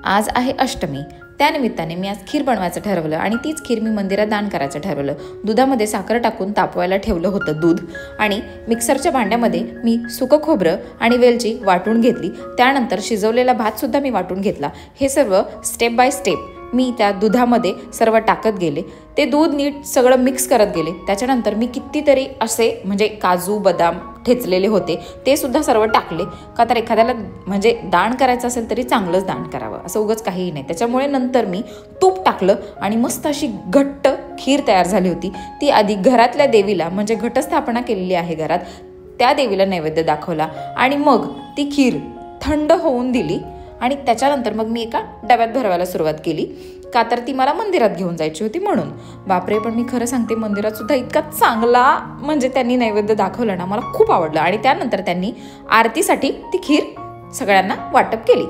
आज आहे अष्टमी, त्यानिमित्ताने मी आज खीर बनवायचं ठरवलं आणि तीच खीर मी मंदिरात दान करायचं ठरवलं। दुधामध्ये साखर टाकून तापवायला ठेवलं होतं दूध आणि मिक्सरच्या भांड्यामध्ये मी सुकं खोबरं आणि वेलची वाटून घेतली। त्यानंतर शिजवलेला भात सुद्धा मी वाटून घेतला। हे सर्व स्टेप बाय स्टेप मी त्या दुधामध्ये सर्व टाकत गेले। ते दूध नीट सगळं मिक्स करत गेले। त्याच्यानंतर मी कितीतरी असे म्हणजे काजू बदाम ठेचलेले होते ते सुद्धा सर्व टाकले, का तर एखाद्याला म्हणजे दान करायचं असेल तरी चांगलंच दान करावं, असं उगाच काहीही नाही। त्याच्यामुळे नंतर मी तूप टाकलं आणि मस्त अशी घट्ट खीर तयार झाली होती। ती आधी घरातल्या देवीला म्हणजे घटस्थापना केलेली आहे घरात, त्या देवीला नैवेद्य दाखवला आणि मग ती खीर थंड होऊन दिली आणि त्याच्यानंतर मग मी एका डब्यात भरवायला सुरुवात केली, का तर ती मला मंदिरात घेऊन जायची होती म्हणून। बापरे, पण मी खरं सांगते मंदिरात सुद्धा इतका चांगला म्हणजे त्यांनी नैवेद्य दाखवलं ना, मला खूप आवडलं। आणि त्यानंतर त्यांनी आरतीसाठी ती खीर सगळ्यांना वाटप केली।